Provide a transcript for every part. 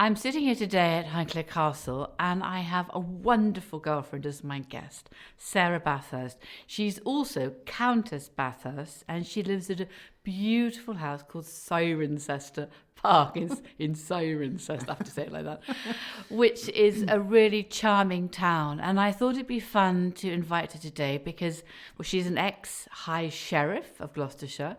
I'm sitting here today at Highclere Castle and I have a wonderful girlfriend as my guest, Sara Bathurst. She's also Countess Bathurst and she lives at a beautiful house called Cirencester Park in Cirencester, I have to say it like that, which is a really charming town. And I thought it'd be fun to invite her today because, well, she's an ex-High Sheriff of Gloucestershire.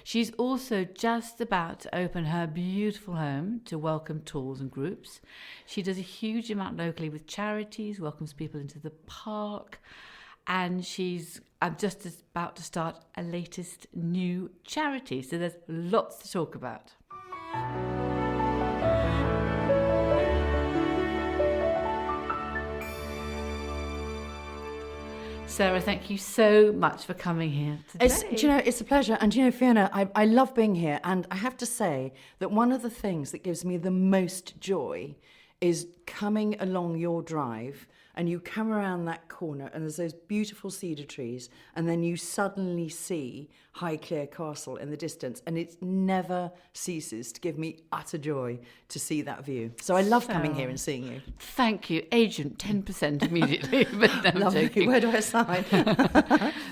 She's also just about to open her beautiful home to welcome tours and groups. She does a huge amount locally with charities, welcomes people into the park, and she's just about to start a latest new charity. So there's lots to talk about. Sara, thank you so much for coming here today. It's a pleasure. And, Fiona, I love being here. And I have to say that one of the things that gives me the most joy is coming along your drive and you come around that corner and there's those beautiful cedar trees and then you suddenly see Highclere Castle in the distance and it never ceases to give me utter joy to see that view. So I love coming here and seeing you. Thank you. Agent, 10% immediately. But no, I'm joking. Where do I sign?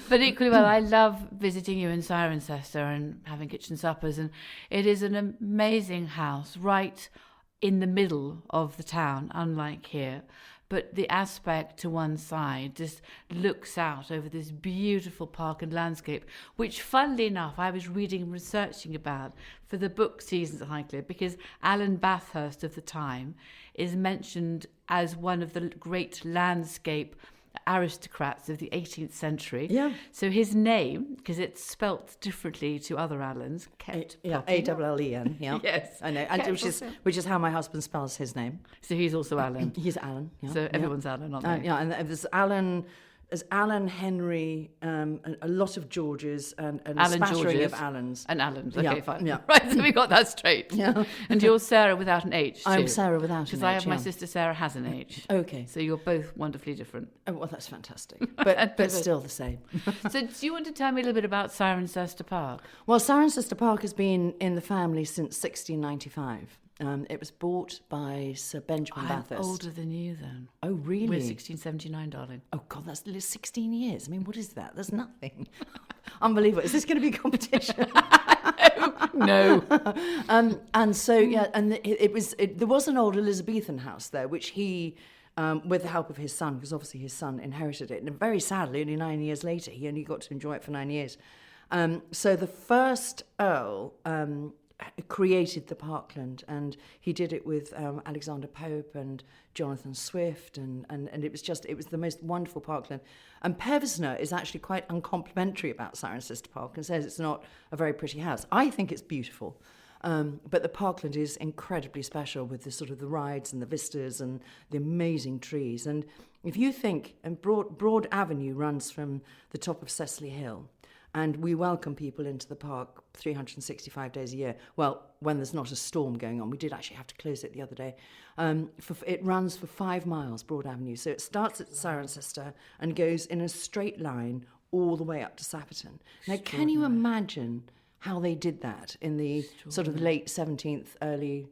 But equally well, I love visiting you in Cirencester and having kitchen suppers, and it is an amazing house right in the middle of the town, unlike here. But the aspect to one side just looks out over this beautiful park and landscape, which, funnily enough, I was reading and researching about for the book Seasons at Highclere, because Alan Bathurst of the time is mentioned as one of the great landscape aristocrats of the 18th century. Yeah. So his name, because it's spelt differently to other Alans, kept popping up. Allen. Yeah. Yes. I know. And which is how my husband spells his name. So he's also Alan. He's Alan. Yeah. So everyone's Alan, aren't they? Yeah, and there's Alan, Henry, a lot of Georges, and a Alan spattering Georges of Allens. And Allens, okay, Yeah, fine. yeah. Right, so we got that straight. Yeah. And you're Sarah without an H, too. I'm Sarah without an H, because I have my sister Sarah has an H. Okay. So you're both wonderfully different. Oh, well, that's fantastic. But still the same. So do you want to tell me a little bit about Cirencester Park? Well, Cirencester Park has been in the family since 1695. It was bought by Sir Benjamin Bathurst. I'm older than you then. Oh, really? We're 1679, darling. Oh, God, that's 16 years. I mean, what is that? That's nothing. Unbelievable. Is this going to be a competition? No. And so, yeah, and there was an old Elizabethan house there, which he, with the help of his son, because obviously his son inherited it, and very sadly, only 9 years later, he only got to enjoy it for 9 years. So the first Earl created the parkland, and he did it with Alexander Pope and Jonathan Swift, and it was the most wonderful parkland. And Pevsner is actually quite uncomplimentary about Cirencester Park and says it's not a very pretty house. I think it's beautiful, but the parkland is incredibly special with the sort of the rides and the vistas and the amazing trees. And if you think, and Broad Avenue runs from the top of Cecily Hill, and we welcome people into the park 365 days a year. Well, when there's not a storm going on. We did actually have to close it the other day. It runs for 5 miles, Broad Avenue. So it starts at Cirencester and goes in a straight line all the way up to Sapperton. Now, can you imagine how they did that in the sort of late 17th, early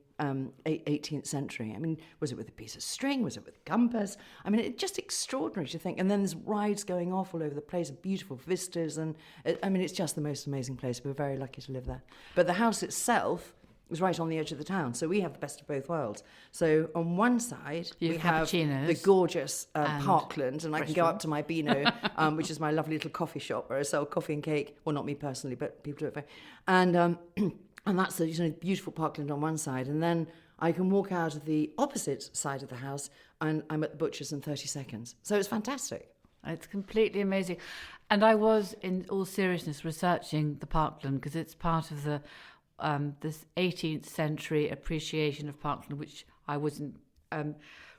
18th century? I mean, was it with a piece of string? Was it with compass? I mean, it's just extraordinary to think. And then there's rides going off all over the place, beautiful vistas. And it's just the most amazing place. We're very lucky to live there. But the house itself is right on the edge of the town. So we have the best of both worlds. So on one side, we have the gorgeous parkland. And I can go up to my Beano, which is my lovely little coffee shop where I sell coffee and cake. Well, not me personally, but people do it very... And that's the beautiful parkland on one side. And then I can walk out of the opposite side of the house and I'm at the butcher's in 30 seconds. So it's fantastic. It's completely amazing. And I was, in all seriousness, researching the parkland because it's part of the this 18th century appreciation of parkland, which I wasn't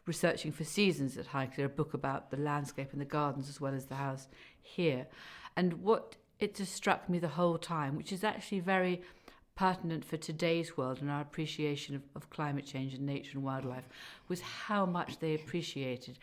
researching for Seasons at Highclere, a book about the landscape and the gardens as well as the house here. And what it just struck me the whole time, which is actually very pertinent for today's world and our appreciation of climate change and nature and wildlife, was how much they appreciated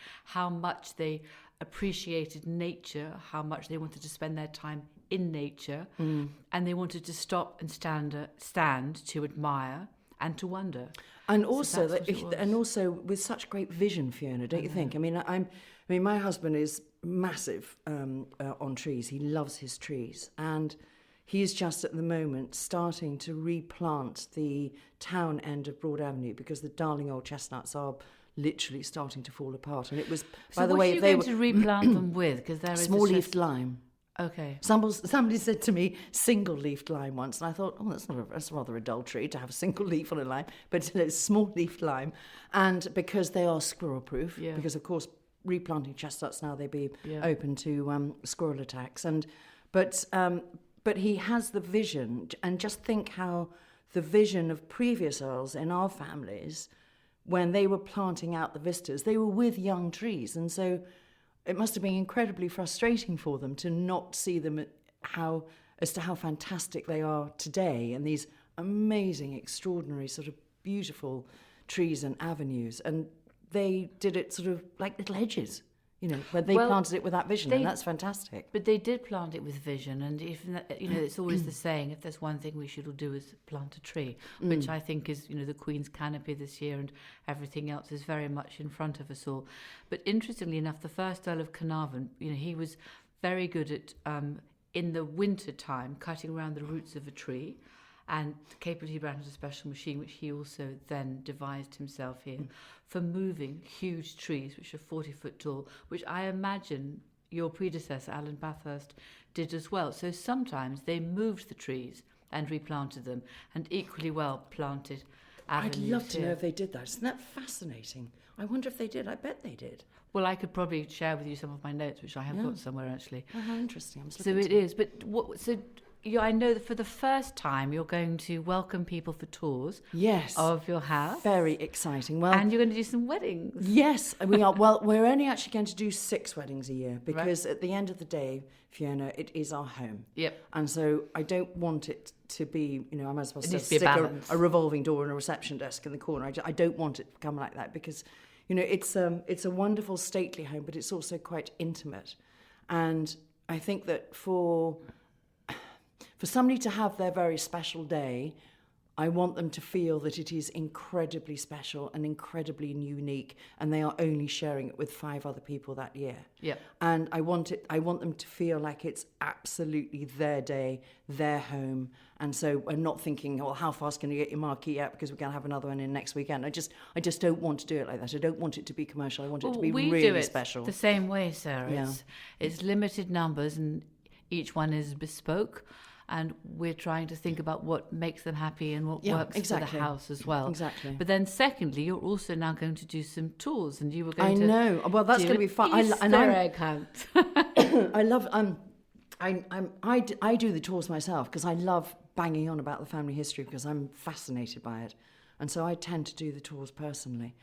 nature, how much they wanted to spend their time in nature, and they wanted to stop and stand to admire and to wonder. And So also, that's what it was. and also with such great vision, Fiona, don't you think? I mean, my husband is massive on trees. He loves his trees, and he's just at the moment starting to replant the town end of Broad Avenue because the darling old chestnuts are literally starting to fall apart. And it was, by the way, what are you going to replant them with? Because there is small-leafed lime. Okay. Somebody said to me single-leafed lime once, and I thought, oh, that's rather a dull tree to have a single leaf on a lime, but it's small-leafed lime, and because they are squirrel-proof, because of course replanting chestnuts now, they'd be open to squirrel attacks, but he has the vision, and just think how the vision of previous earls in our families, when they were planting out the vistas, they were with young trees, and so it must have been incredibly frustrating for them to not see them as to how fantastic they are today, and these amazing, extraordinary, sort of beautiful trees and avenues. And they did it sort of like little hedges, when they planted it with that vision, and that's fantastic. But they did plant it with vision, and it's always the saying, if there's one thing we should all do is plant a tree, which I think is, the Queen's canopy this year, and everything else is very much in front of us all. But interestingly enough, the first Earl of Carnarvon, he was very good at, in the winter time, cutting around the roots of a tree, and Capability Brown has a special machine, which he also then devised himself here, for moving huge trees, which are 40 foot tall, which I imagine your predecessor, Alan Bathurst, did as well. So sometimes they moved the trees and replanted them, and equally well planted avenues. I'd love to know if they did that. Isn't that fascinating? I wonder if they did. I bet they did. Well, I could probably share with you some of my notes, which I have got somewhere actually. Oh, how interesting. So it is. But I know that for the first time you're going to welcome people for tours of your house. Very exciting. Well, and you're going to do some weddings. Yes, we are. Well, we're only actually going to do 6 weddings a year because at the end of the day, Fiona, it is our home. Yep. And so I don't want it to be, I might as well stick a revolving door and a reception desk in the corner. I don't want it to become like that because, it's a wonderful stately home, but it's also quite intimate. And I think that for somebody to have their very special day, I want them to feel that it is incredibly special and incredibly unique, and they are only sharing it with 5 other people that year. Yeah. And I want them to feel like it's absolutely their day, their home. And so I'm not thinking, well, how fast can you get your marquee out because we're going to have another one in next weekend. I just don't want to do it like that. I don't want it to be commercial. I want it to be really special. The same way, Sarah. Yeah. It's limited numbers, and each one is bespoke. And we're trying to think about what makes them happy and what works for the house as well. Exactly. But then secondly, you're also now going to do some tours, and you were going to... I know. Well, that's going to be fun. Easter egg hunt. I love... I do the tours myself because I love banging on about the family history because I'm fascinated by it. And so I tend to do the tours personally.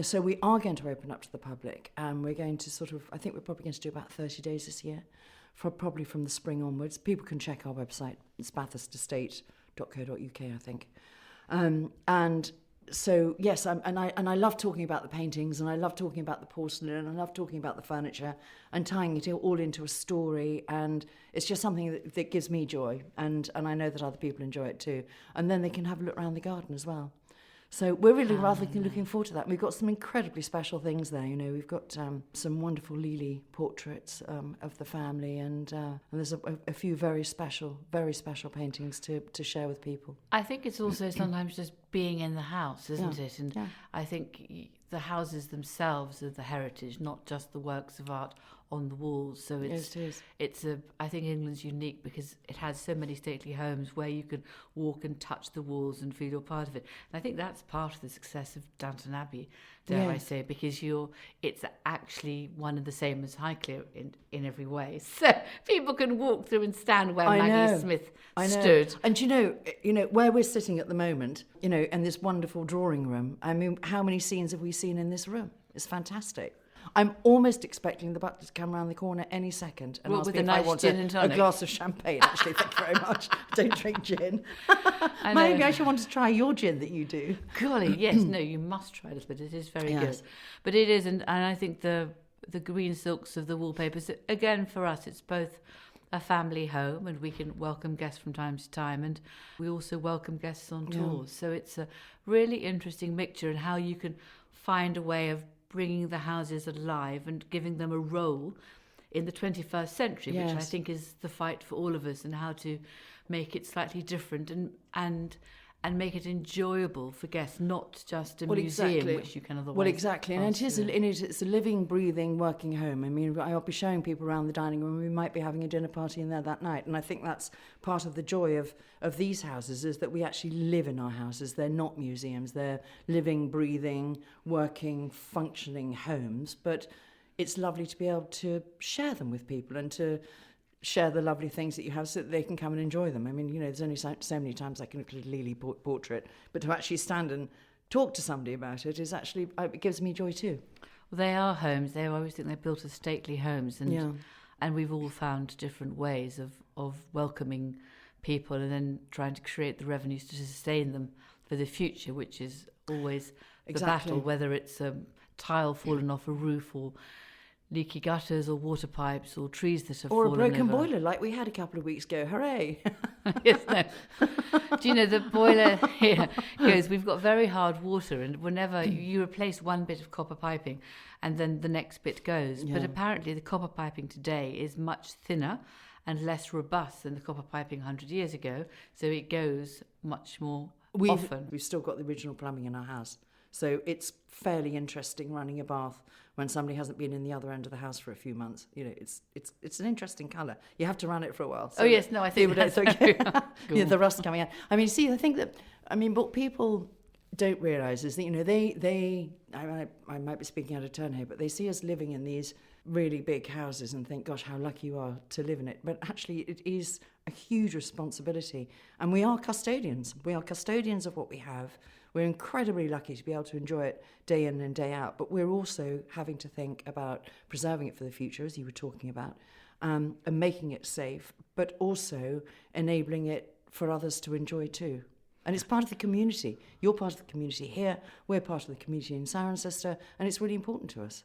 So we are going to open up to the public, and we're going to I think we're probably going to do about 30 days this year. Probably from the spring onwards. People can check our website. It's bathurstestate.co.uk, I think. And so, yes, and I love talking about the paintings, and I love talking about the porcelain, and I love talking about the furniture, and tying it all into a story. And it's just something that gives me joy, and I know that other people enjoy it too. And then they can have a look around the garden as well. So we're really rather looking forward to that. We've got some incredibly special things there. We've got some wonderful Lily portraits of the family, and there's a few very special paintings to share with people. I think it's also sometimes just being in the house, isn't it? And I think the houses themselves are the heritage, not just the works of art on the walls. So I think England's unique because it has so many stately homes where you can walk and touch the walls and feel you're part of it. And I think that's part of the success of Downton Abbey, dare I say, because it's actually one and the same as Highclere in every way. So people can walk through and stand where Maggie Smith stood. And where we're sitting at the moment, in this wonderful drawing room, I mean, how many scenes have we seen in this room? It's fantastic. I'm almost expecting the butler to come around the corner any second and ask me if I want a glass of champagne. Actually, thank you very much. I don't drink gin. Maybe I should want to try your gin that you do. Golly, yes. No, you must try this, but it is very good. But it is, and I think the green silks of the wallpapers, again, for us, it's both a family home, and we can welcome guests from time to time, and we also welcome guests on tours. So it's a really interesting mixture in how you can find a way of bringing the houses alive and giving them a role in the 21st century, which I think is the fight for all of us, and how to make it slightly different and make it enjoyable for guests, not just a museum, which you can otherwise. Well, exactly, and it's a living, breathing, working home. I mean, I'll be showing people around the dining room. We might be having a dinner party in there that night, and I think that's part of the joy of these houses, is that we actually live in our houses. They're not museums. They're living, breathing, working, functioning homes. But it's lovely to be able to share them with people and to share the lovely things that you have so that they can come and enjoy them. I mean, there's only so many times I can look at a Lily portrait, but to actually stand and talk to somebody about it is actually, it gives me joy too. Well, they are homes. I always think they're built as stately homes, and we've all found different ways of welcoming people and then trying to create the revenues to sustain them for the future, which is always the battle, whether it's a tile fallen off a roof or leaky gutters or water pipes or trees that have fallen over. Or a broken boiler like we had a couple of weeks ago. Hooray! Yes, no. Do you know, the boiler here goes, we've got very hard water, and whenever you replace one bit of copper piping and then the next bit goes. Yeah. But apparently the copper piping today is much thinner and less robust than the copper piping 100 years ago, so it goes much more often. We've still got the original plumbing in our house. So it's fairly interesting running a bath when somebody hasn't been in the other end of the house for a few months. It's an interesting colour. You have to run it for a while. So I think that's okay. Cool. The rust coming out. I mean, see, I think that, what people don't realise is that, I might be speaking out of turn here, but they see us living in these really big houses and think, gosh, how lucky you are to live in it. But actually, it is a huge responsibility. And we are custodians. We are custodians of what we have. We're incredibly lucky to be able to enjoy it day in and day out, but we're also having to think about preserving it for the future, as you were talking about, and making it safe, but also enabling it for others to enjoy too. And it's part of the community. You're part of the community here, we're part of the community in Cirencester, and it's really important to us.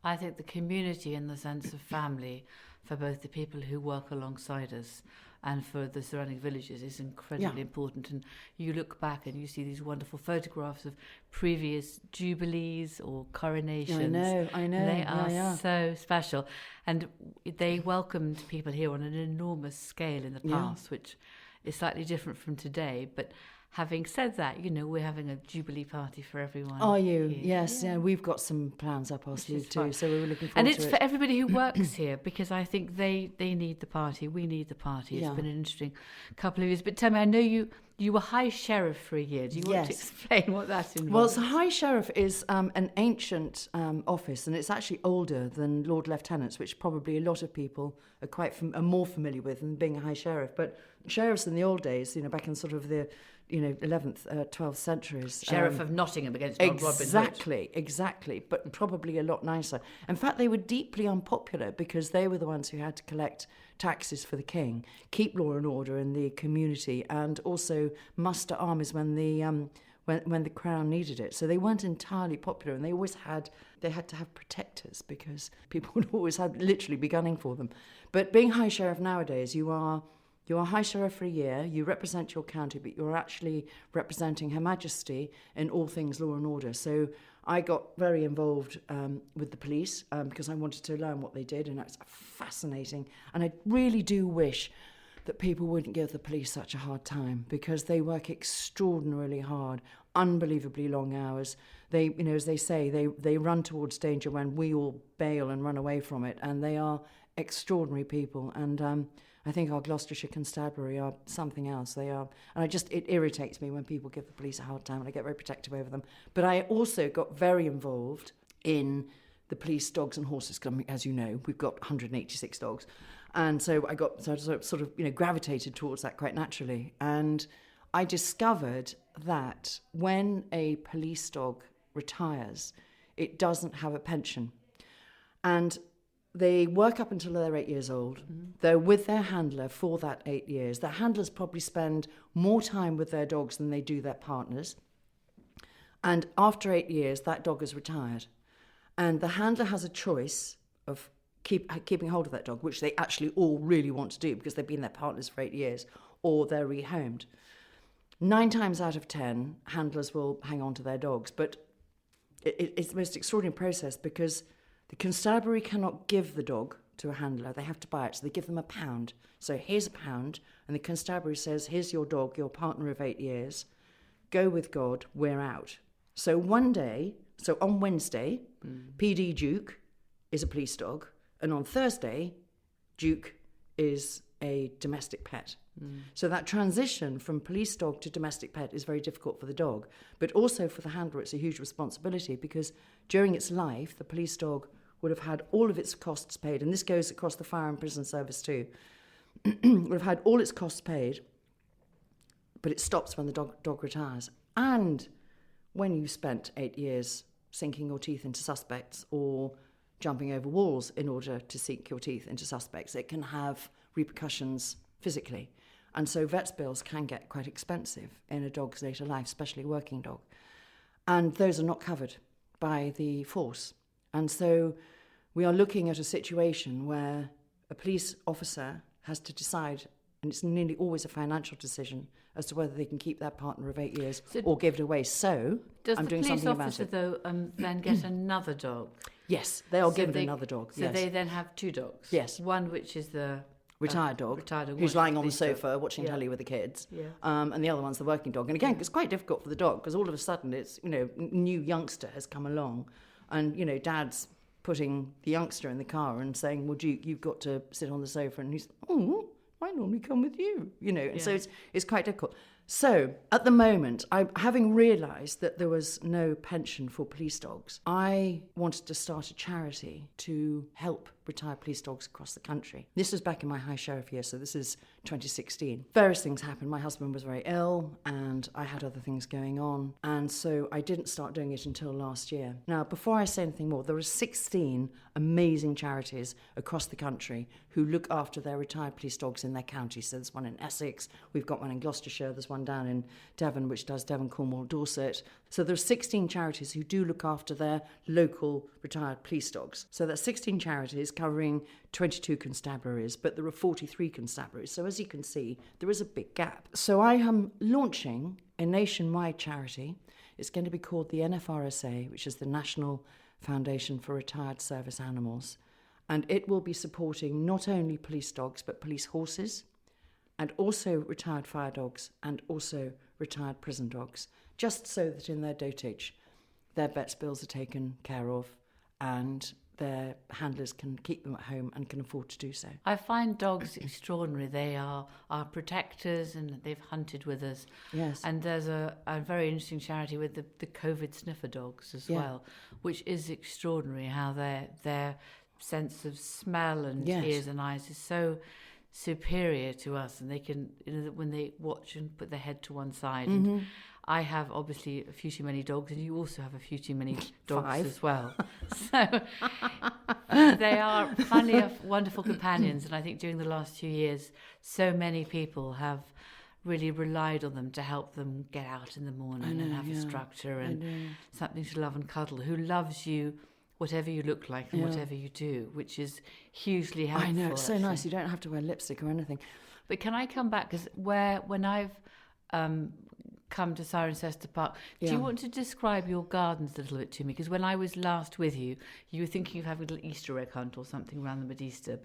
I think the community in the sense of family, for both the people who work alongside us and for the surrounding villages, is incredibly important. And you look back and you see these wonderful photographs of previous jubilees or coronations. I know. They are so special. And they welcomed people here on an enormous scale in the past, which is slightly different from today. But having said that, we're having a jubilee party for everyone. Are you? Here. Yes, we've got some plans up our sleeve too, so we're looking forward to it. And it's for everybody who works here, because I think they need the party. We need the party. It's been an interesting couple of years. But tell me, I know you were High Sheriff for a year. Do you want to explain what that involves? Well, the High Sheriff is an ancient office, and it's actually older than Lord Lieutenants, which probably a lot of people are more familiar with than being a High Sheriff. But sheriffs in the old days, back in sort of the 11th, 12th centuries. Sheriff of Nottingham against Robin Hood. Exactly, but probably a lot nicer. In fact, they were deeply unpopular because they were the ones who had to collect taxes for the king, keep law and order in the community, and also muster armies when the crown needed it. So they weren't entirely popular, and they had to have protectors because people would always literally be gunning for them. But being High Sheriff nowadays, you are High Sheriff for a year, you represent your county, but you're actually representing Her Majesty in all things law and order. So I got very involved with the police because I wanted to learn what they did, and it's fascinating. And I really do wish that people wouldn't give the police such a hard time, because they work extraordinarily hard, unbelievably long hours. They, as they say, they run towards danger when we all bail and run away from it, and they are extraordinary people. And I think our Gloucestershire Constabulary are something else. They are, and it irritates me when people give the police a hard time, and I get very protective over them. But I also got very involved in the police dogs and horses, because, as you know, we've got 186 dogs. And so I sort of gravitated towards that quite naturally. And I discovered that when a police dog retires, it doesn't have a pension. And they work up until they're 8 years old. Mm-hmm. They're with their handler for that 8 years. The handlers probably spend more time with their dogs than they do their partners. And after 8 years, that dog is retired. And the handler has a choice of keeping hold of that dog, which they actually all really want to do because they've been their partners for 8 years, or they're rehomed. 9 times out of 10, handlers will hang on to their dogs, but it's the most extraordinary process because the constabulary cannot give the dog to a handler. They have to buy it, so they give them £1. So here's £1, and the constabulary says, here's your dog, your partner of 8 years. Go with God, we're out. So on Wednesday, PD Duke is a police dog, and on Thursday, Duke is a domestic pet. So that transition from police dog to domestic pet is very difficult for the dog, but also for the handler it's a huge responsibility because during its life, the police dog would have had all of its costs paid, and this goes across the fire and prison service too, would have had all its costs paid, but it stops when the dog retires. And when you spent 8 years sinking your teeth into suspects or jumping over walls in order to sink your teeth into suspects, it can have repercussions physically. And so vets bills can get quite expensive in a dog's later life, especially a working dog. And those are not covered by the force. And so we are looking at a situation where a police officer has to decide, and it's nearly always a financial decision, as to whether they can keep their partner of 8 years or give it away. So I'm doing something about it. Does the police officer, though, then get another dog? Yes, they are given another dog. So they then have 2 dogs? Yes. One which is the retired dog who's lying on the sofa watching telly with the kids, and the other one's the working dog. And again, it's quite difficult for the dog because all of a sudden it's, new youngster has come along, and dad's putting the youngster in the car and saying, well, Duke, you've got to sit on the sofa, and he's, oh, I normally come with you, and so it's quite difficult. So at the moment, having realised that there was no pension for police dogs, I wanted to start a charity to help retired police dogs across the country. This was back in my high sheriff year, so this is 2016. Various things happened. My husband was very ill and I had other things going on, and so I didn't start doing it until last year. Now, before I say anything more, there are 16 amazing charities across the country who look after their retired police dogs in their county. So there's one in Essex, we've got one in Gloucestershire, there's one down in Devon which does Devon, Cornwall, Dorset. So there are 16 charities who do look after their local retired police dogs. So that's 16 charities covering 22 constabularies, but there are 43 constabularies. So as you can see, there is a big gap. So I am launching a nationwide charity. It's going to be called the NFRSA, which is the National Foundation for Retired Service Animals. And it will be supporting not only police dogs, but police horses, and also retired fire dogs, and also retired prison dogs, just so that in their dotage, their vets bills are taken care of and their handlers can keep them at home and can afford to do so. I find dogs extraordinary. They are our protectors and they've hunted with us. Yes. And there's a very interesting charity with the COVID sniffer dogs as well, which is extraordinary how their sense of smell and ears and eyes is so superior to us, and they can, when they watch and put their head to one side. Mm-hmm. And I have obviously a few too many dogs, and you also have a few too many dogs 5. as well. So they are funny, wonderful companions, and I think during the last 2 years, so many people have really relied on them to help them get out in the morning and have a structure and something to love and cuddle, who loves you whatever you look like and whatever you do, which is hugely helpful. I know, it's so actually. nice. You don't have to wear lipstick or anything. But can I come back? Because when I've come to Cirencester Park, do you want to describe your gardens a little bit to me? Because when I was last with you, you were thinking of having a little Easter egg hunt or something around the mid-Easter.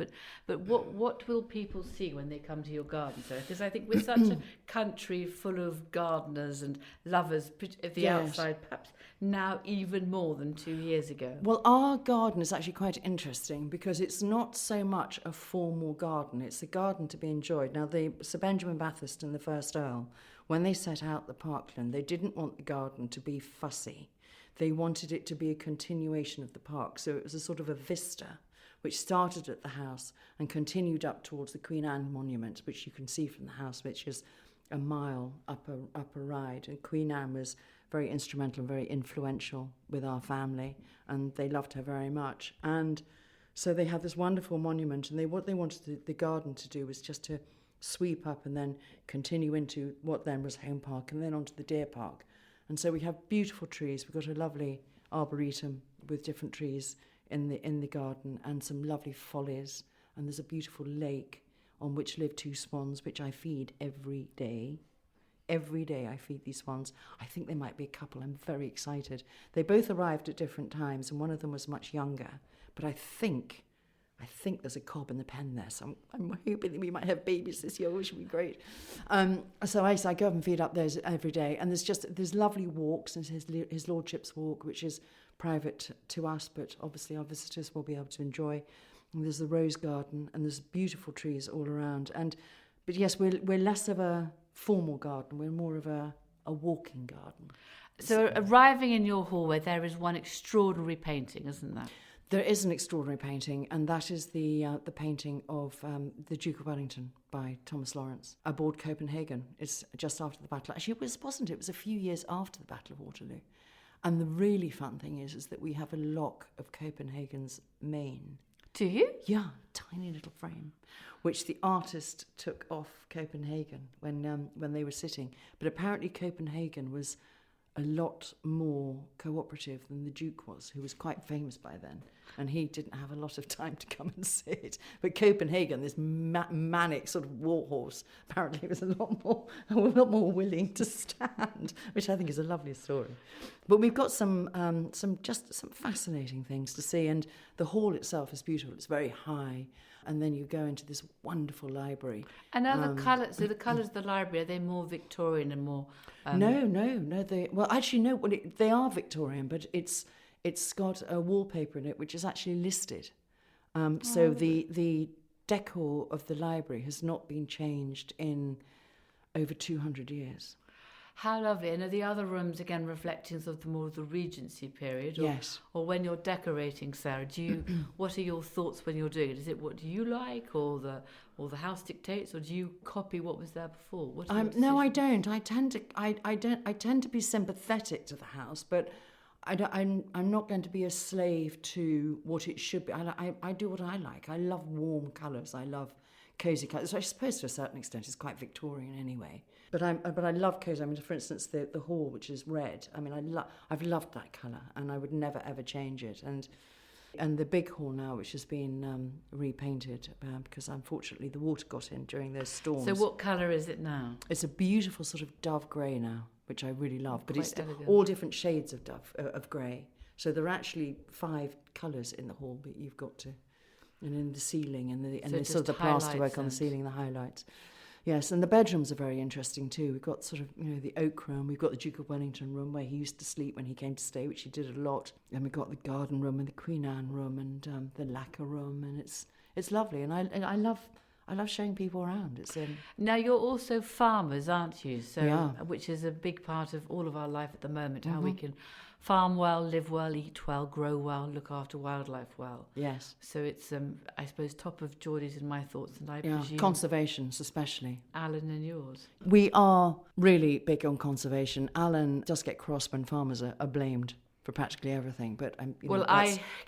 But what will people see when they come to your garden, Sarah? Because I think we're such a country full of gardeners and lovers of the outside, perhaps now even more than 2 years ago. Well, our garden is actually quite interesting because it's not so much a formal garden. It's a garden to be enjoyed. Now, Sir Benjamin Bathurst and the first Earl, when they set out the parkland, they didn't want the garden to be fussy. They wanted it to be a continuation of the park. So it was a sort of a vista, which started at the house and continued up towards the Queen Anne monument, which you can see from the house, which is a mile up a ride. And Queen Anne was very instrumental and very influential with our family, and they loved her very much. And so they had this wonderful monument, and what they wanted the garden to do was just to sweep up and then continue into what then was Home Park and then onto the Deer Park. And so we have beautiful trees. We've got a lovely arboretum with different trees in the garden, and some lovely follies, and there's a beautiful lake on which live 2 swans, which I feed every day. Every day I feed these swans. I think they might be a couple. I'm very excited. They both arrived at different times, and one of them was much younger. But I think there's a cob in the pen there, so I'm hoping that we might have babies this year, which would be great. So I go up and feed up those every day, and there's lovely walks. There's his lordship's walk, which is private to us, but obviously our visitors will be able to enjoy. And there's the rose garden, and there's beautiful trees all around. But yes, we're less of a formal garden. We're more of a walking garden. So arriving in your hallway, there is one extraordinary painting, isn't there? There is an extraordinary painting, and that is the painting of the Duke of Wellington by Thomas Lawrence aboard Copenhagen. It's just after the battle. Actually, wasn't it? It was a few years after the Battle of Waterloo. And the really fun thing is that we have a lock of Copenhagen's Main. Do you? Yeah, tiny little frame, which the artist took off Copenhagen when they were sitting. But apparently Copenhagen was a lot more cooperative than the Duke was, who was quite famous by then, and he didn't have a lot of time to come and sit. But Copenhagen, this manic sort of warhorse, apparently was a lot more willing to stand, which I think is a lovely story. But we've got some fascinating things to see, and the hall itself is beautiful. It's very high, and then you go into this wonderful library. And now the colours of the library, are they more Victorian and more... No. They are Victorian, but it's got a wallpaper in it which is actually listed. So the decor of the library has not been changed in over 200 years. How lovely. And are the other rooms, again, reflecting sort of more of the Regency period? Or, yes. Or when you're decorating, Sarah, what are your thoughts when you're doing it? Is it what do you like, or the house dictates, or do you copy what was there before? No, I don't. I tend to be sympathetic to the house, but I'm not going to be a slave to what it should be. I do what I like. I love warm colours. I love cosy colours. So I suppose to a certain extent it's quite Victorian anyway. But I love cosy. I mean, for instance, the hall, which is red. I mean, I've loved that colour, and I would never ever change it. And the big hall now, which has been repainted because unfortunately the water got in during those storms. So what colour is it now? It's a beautiful sort of dove grey now, which I really love. But it's elegant. All different shades of grey. So there are actually 5 colours in the hall, but you've got to, and in the ceiling and the sort of the plasterwork on the ceiling, the highlights. Yes, and the bedrooms are very interesting too. We've got sort of, the oak room. We've got the Duke of Wellington room where he used to sleep when he came to stay, which he did a lot. And we've got the garden room and the Queen Anne room and the lacquer room, and it's lovely. And I love showing people around. Now you're also farmers, aren't you? So yeah. Which is a big part of all of our life at the moment. How we can farm well, live well, eat well, grow well, look after wildlife well. Yes. So it's, I suppose, top of Geordie's in my thoughts, and I presume... Conservation, especially. Alan and yours. We are really big on conservation. Alan does get cross when farmers are blamed for practically everything, but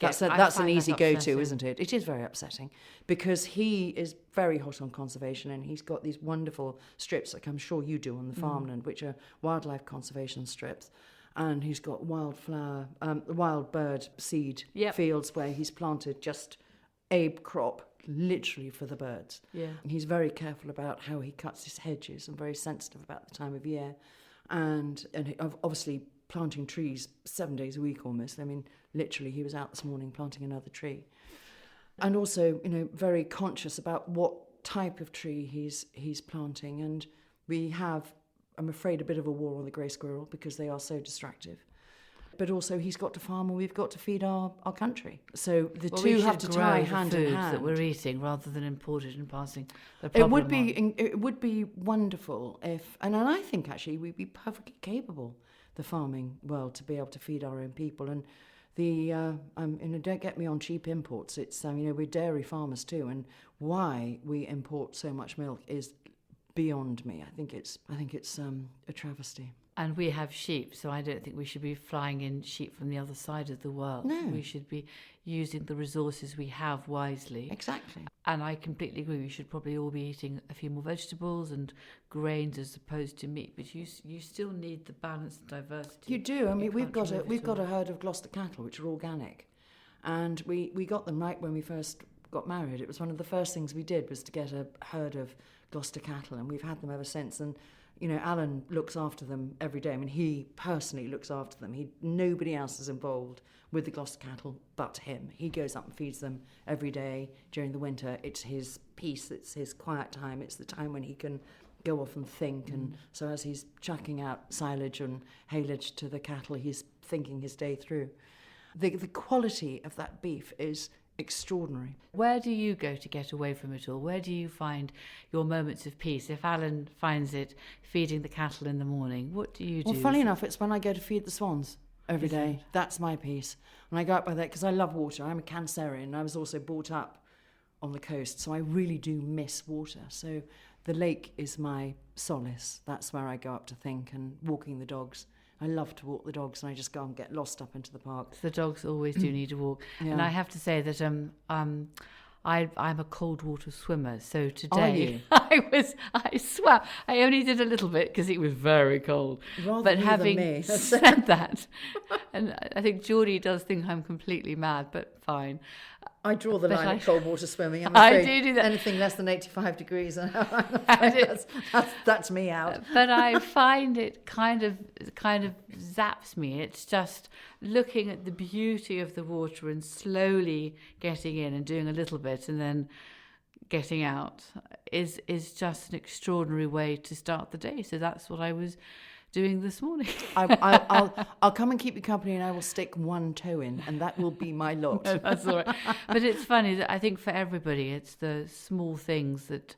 that's an easy go-to, isn't it? It is very upsetting because he is very hot on conservation, and he's got these wonderful strips, like I'm sure you do on the farmland, which are wildlife conservation strips. And he's got wild bird seed fields where he's planted just a crop, literally for the birds. Yeah. He's very careful about how he cuts his hedges and very sensitive about the time of year. And obviously planting trees 7 days a week almost. I mean, literally he was out this morning planting another tree. And also, very conscious about what type of tree he's planting. And we have, I'm afraid, a bit of a war on the grey squirrel because they are so destructive. But also he's got to farm and we've got to feed our country. So the two have to tie hand in hand. That we're eating rather than imported and passing the problem on. It would be wonderful if, and I think actually we'd be perfectly capable, the farming world, to be able to feed our own people. And don't get me on cheap imports. It's we're dairy farmers too, and why we import so much milk is beyond me. I think it's a travesty. And we have sheep, so I don't think we should be flying in sheep from the other side of the world. No. We should be using the resources we have wisely. Exactly. And I completely agree. We should probably all be eating a few more vegetables and grains as opposed to meat. But you still need the balance and diversity. You do. I mean, we've got a herd of Gloucester cattle which are organic. And we got them right when we first got married. It was one of the first things we did, was to get a herd of Gloucester cattle, and we've had them ever since. And Alan looks after them every day. I mean, he personally looks after them. Nobody else is involved with the Gloucester cattle but him. He goes up and feeds them every day during the winter. It's his peace, it's his quiet time, it's the time when he can go off and think. And so as he's chucking out silage and haylage to the cattle, he's thinking his day through. The quality of that beef is extraordinary. Where do you go to get away from it all? Where do you find your moments of peace? If Alan finds it feeding the cattle in the morning, what do you do? Well, funny enough, it's when I go to feed the swans every day. That's my peace. And I go out by that because I love water. I'm a Cancerian. I was also brought up on the coast, so I really do miss water. So the lake is my solace. That's where I go up to think, and walking the dogs. I love to walk the dogs, and I just go and get lost up into the park. The dogs always do need a walk. Yeah. And I have to say that I'm a cold water swimmer. So today I swam. I only did a little bit because it was very cold. Rather but having than me. said that, and I think Geordie does think I'm completely mad, but fine. I draw the line at cold water swimming. I'm I afraid do that. Anything less than 85 degrees, that's me out. But I find it kind of zaps me. It's just looking at the beauty of the water and slowly getting in and doing a little bit and then getting out is just an extraordinary way to start the day. So that's what I was doing this morning. I'll come and keep you company, and I will stick one toe in, and that will be my lot. No, that's all right. But it's funny that I think for everybody, it's the small things that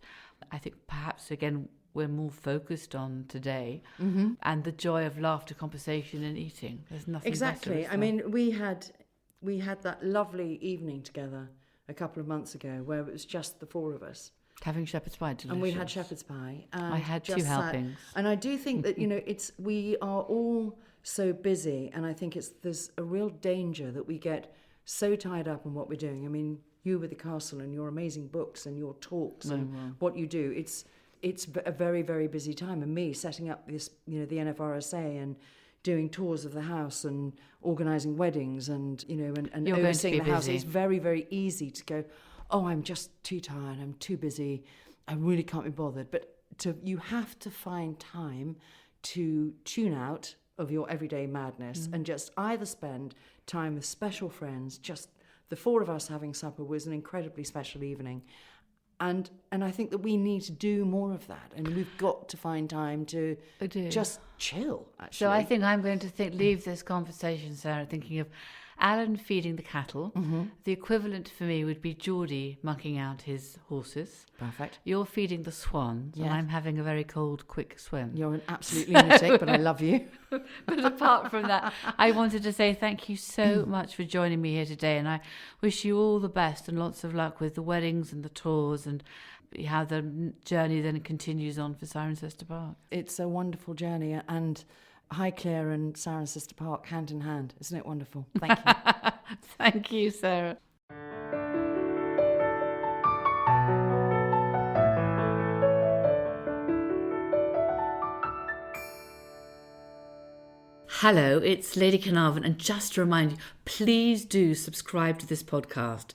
I think perhaps, again, we're more focused on today, and the joy of laughter, conversation and eating. There's nothing exactly. better, I mean, we had that lovely evening together a couple of months ago where it was just the four of us. Having shepherd's pie, delicious. And we had shepherd's pie. And I had 2 helpings. And I do think that, we are all so busy, and I think there's a real danger that we get so tied up in what we're doing. I mean, you with the castle and your amazing books and your talks and what you do, it's a very, very busy time. And me setting up this, the NFRSA and doing tours of the house and organising weddings and overseeing the house. It's very, very easy to go, oh, I'm just too tired, I'm too busy, I really can't be bothered. But you have to find time to tune out of your everyday madness and just either spend time with special friends. Just the four of us having supper was an incredibly special evening. And I think that we need to do more of that, and we've got to find time to just chill, actually. So I think I'm going to leave this conversation, Sarah, thinking of Alan feeding the cattle. The equivalent for me would be Geordie mucking out his horses. Perfect. You're feeding the swans, and I'm having a very cold, quick swim. You're an absolute lunatic, but I love you. But apart from that, I wanted to say thank you so much for joining me here today, and I wish you all the best and lots of luck with the weddings and the tours and how the journey then continues on for Cirencester Park. It's a wonderful journey, and Highclere and Cirencester Park hand in hand. Isn't it wonderful? Thank you. Thank you, Sarah. Hello, it's Lady Carnarvon, and just to remind you, please do subscribe to this podcast.